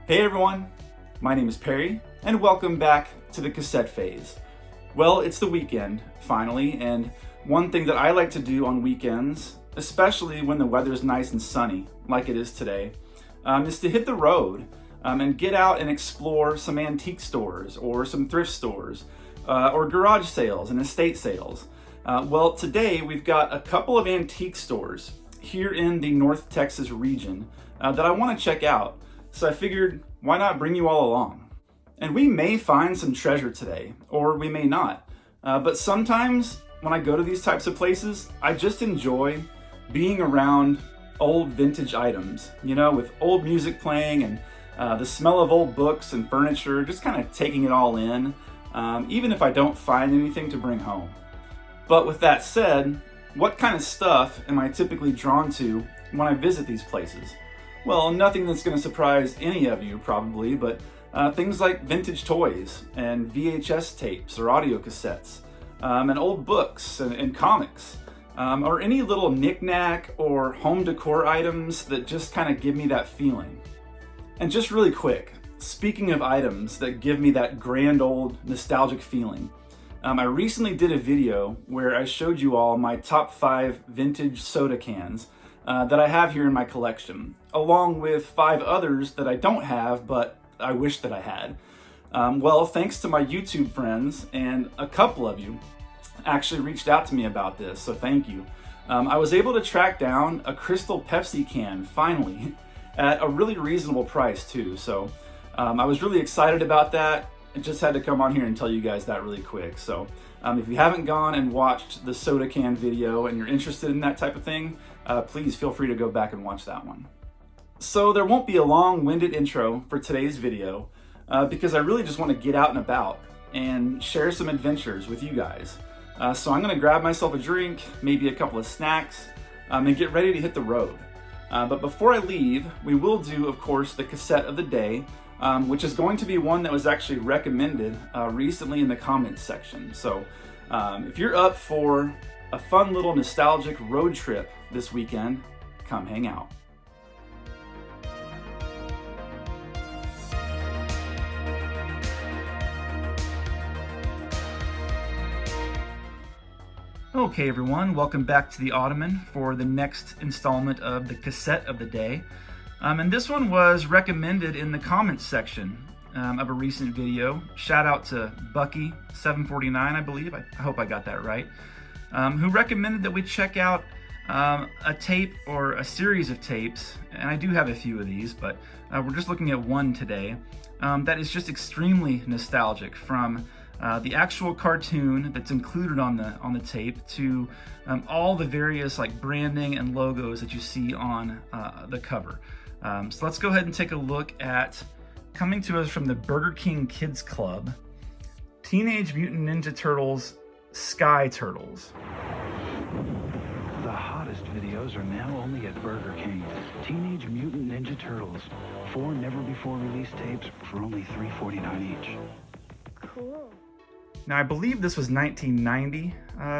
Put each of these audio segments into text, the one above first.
Hey everyone, my name is Perry, and welcome back to the Cassette Phase. Well, it's the weekend, finally, and one thing that I like to do on weekends, especially when the weather's nice and sunny, like it is today, is to hit the road and get out and explore some antique stores or some thrift stores or garage sales and estate sales. Well, today we've got a couple of antique stores here in the North Texas region that I want to check out. So I figured, why not bring you all along? And we may find some treasure today, or we may not. But sometimes when I go to these types of places, I just enjoy being around old vintage items, with old music playing and the smell of old books and furniture, just kind of taking it all in, even if I don't find anything to bring home. But with that said, what kind of stuff am I typically drawn to when I visit these places? Well, nothing that's going to surprise any of you probably, but things like vintage toys and VHS tapes or audio cassettes, and old books and comics, or any little knick-knack or home decor items that just kind of give me that feeling. And just really quick, speaking of items that give me that grand old nostalgic feeling, I recently did a video where I showed you all my top 5 vintage soda cans that I have here in my collection, along with 5 others that I don't have, but I wish that I had. Well, thanks to my YouTube friends, and a couple of you actually reached out to me about this, so thank you. I was able to track down a Crystal Pepsi can, finally, at a really reasonable price too, so I was really excited about that. I just had to come on here and tell you guys that really quick. So if you haven't gone and watched the soda can video and you're interested in that type of thing, please feel free to go back and watch that one. So there won't be a long-winded intro for today's video because I really just want to get out and about and share some adventures with you guys. So I'm going to grab myself a drink, maybe a couple of snacks, and get ready to hit the road. But before I leave, we will do, of course, the cassette of the day, which is going to be one that was actually recommended recently in the comments section. So if you're up for a fun little nostalgic road trip this weekend, come hang out. Okay everyone, welcome back to the Ottoman for the next installment of the cassette of the day. And this one was recommended in the comments section of a recent video. Shout out to Bucky749, I believe. I hope I got that right. Who recommended that we check out a tape or a series of tapes, and I do have a few of these, but we're just looking at one today, that is just extremely nostalgic, from the actual cartoon that's included on the tape to all the various branding and logos that you see on the cover. So let's go ahead and take a look at, coming to us from the Burger King Kids Club, Teenage Mutant Ninja Turtles Sky Turtles. The hottest videos are now only at Burger King. Teenage Mutant Ninja Turtles. 4 never-before-released tapes for only $3.49 each. Cool. Now, I believe this was 1990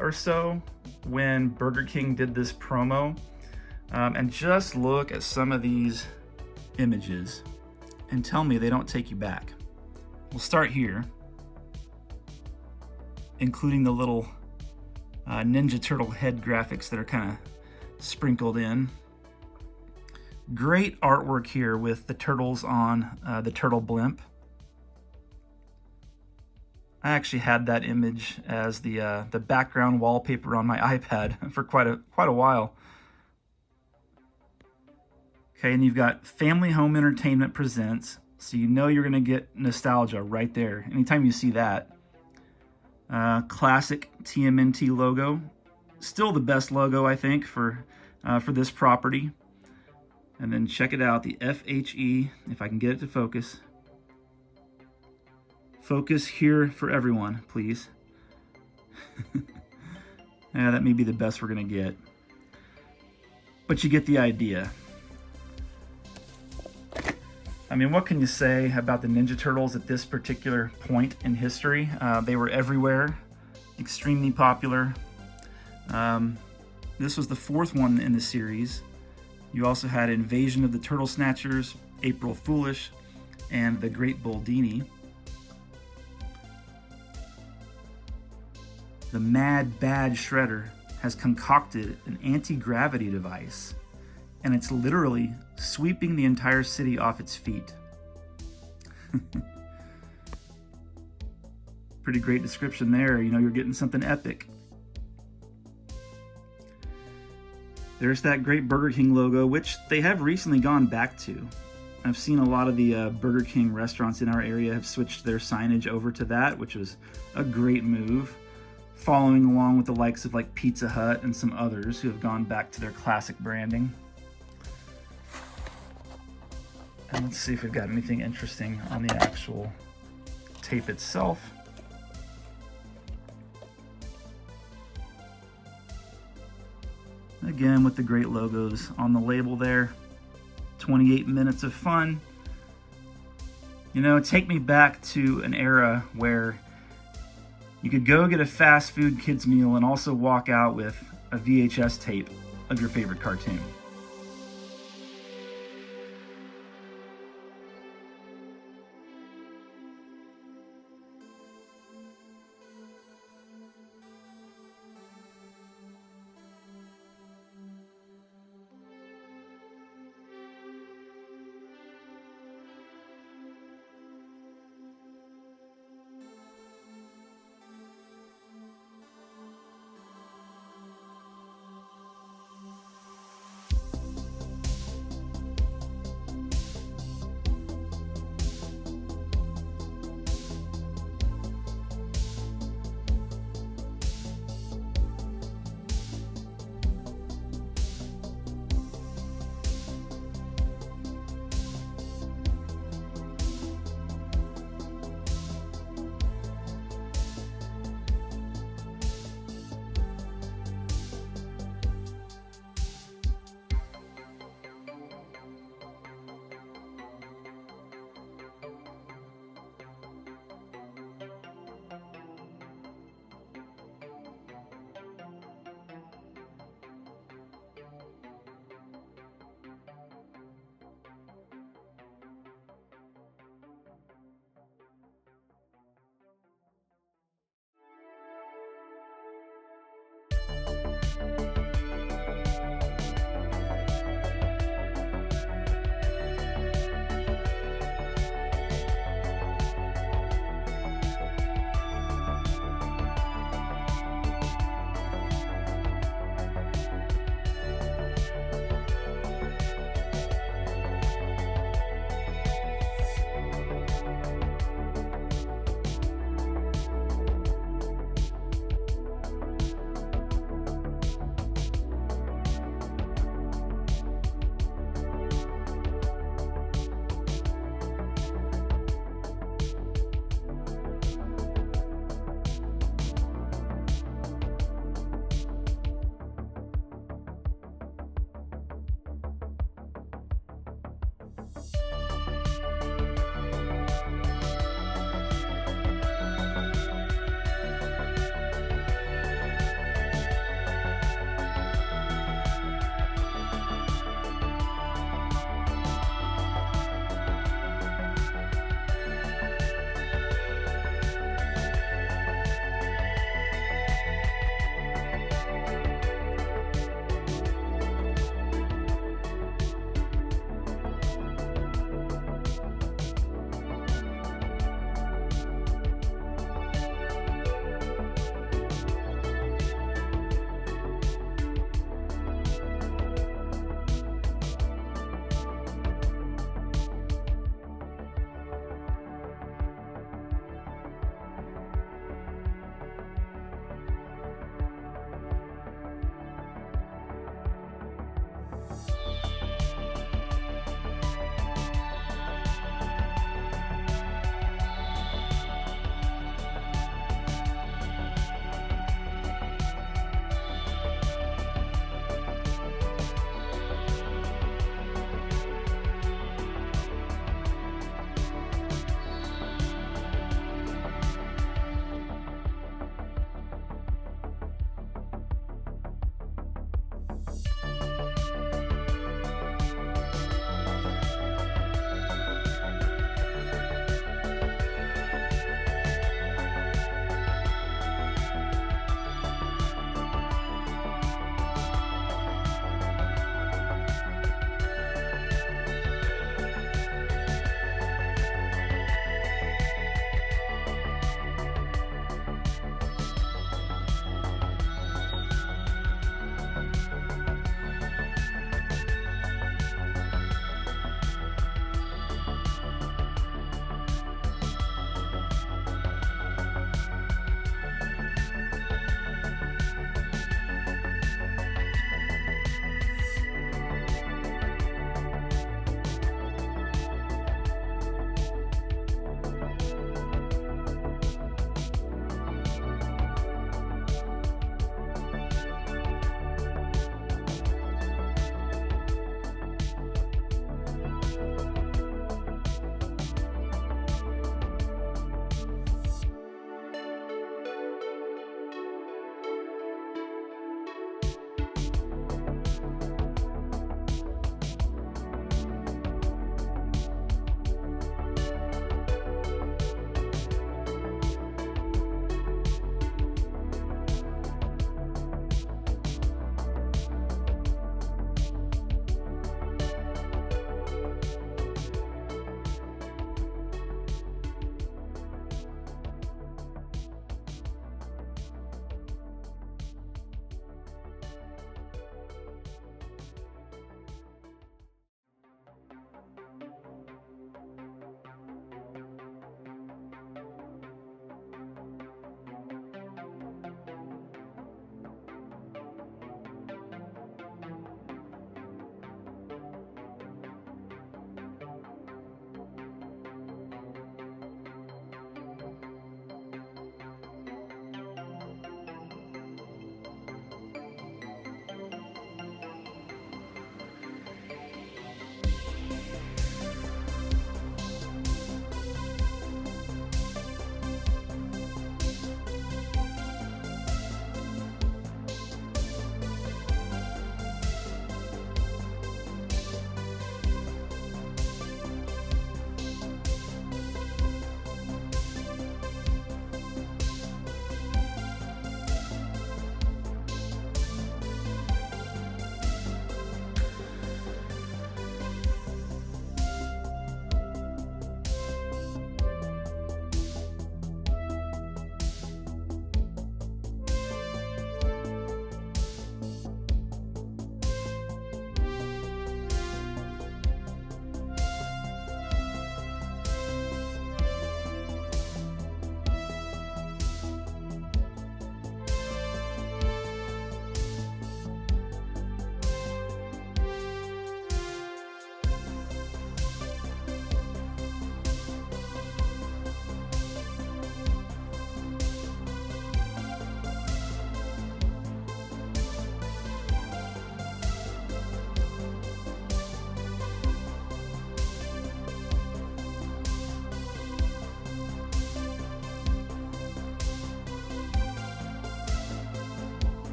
or so when Burger King did this promo. And just look at some of these images and tell me they don't take you back. We'll start here, including the little Ninja Turtle head graphics that are kind of sprinkled in. Great artwork here with the turtles on the turtle blimp. I actually had that image as the background wallpaper on my iPad for quite a while. Okay, and you've got Family Home Entertainment Presents, so you know you're going to get nostalgia right there anytime you see that. Classic TMNT logo, still the best logo I think for this property. And then check it out, the FHE, if I can get it to focus. Focus here for everyone, please. Yeah, that may be the best we're going to get. But you get the idea. I mean, what can you say about the Ninja Turtles at this particular point in history? They were everywhere, extremely popular. This was the 4th one in the series. You also had Invasion of the Turtle Snatchers, April Foolish, and the Great Boldini. The Mad Bad Shredder has concocted an anti-gravity device, and it's literally sweeping the entire city off its feet. Pretty great description there. You know, you're getting something epic. There's that great Burger King logo, which they have recently gone back to. I've seen a lot of the Burger King restaurants in our area have switched their signage over to that, which was a great move, following along with the likes of like Pizza Hut and some others who have gone back to their classic branding. And let's see if we've got anything interesting on the actual tape itself. Again, with the great logos on the label there. 28 minutes of fun. You know, take me back to an era where you could go get a fast food kids meal and also walk out with a VHS tape of your favorite cartoon.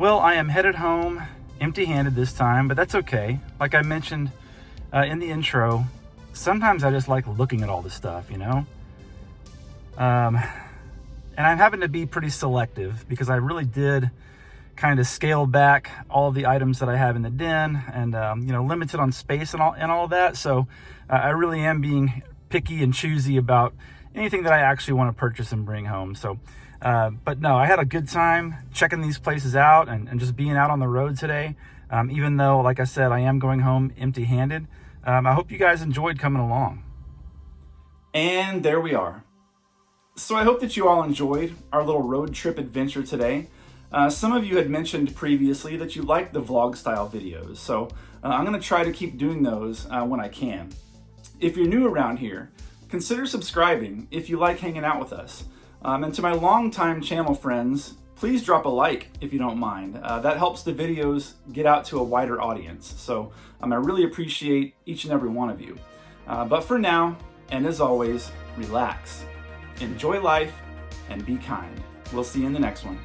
Well, I am headed home empty-handed this time, but that's okay. Like I mentioned in the intro, sometimes I just like looking at all this stuff, you know? And I'm having to be pretty selective because I really did kind of scale back all of the items that I have in the den and, limited on space and all of that. So I really am being picky and choosy about anything that I actually want to purchase and bring home. So, but no, I had a good time checking these places out and just being out on the road today. Even though, like I said, I am going home empty-handed. I hope you guys enjoyed coming along. And there we are. So I hope that you all enjoyed our little road trip adventure today. Some of you had mentioned previously that you like the vlog style videos, so I'm going to try to keep doing those when I can. If you're new around here, consider subscribing if you like hanging out with us. And to my longtime channel friends, please drop a like if you don't mind. That helps the videos get out to a wider audience, so I really appreciate each and every one of you. But for now, and as always, relax, enjoy life, and be kind. We'll see you in the next one.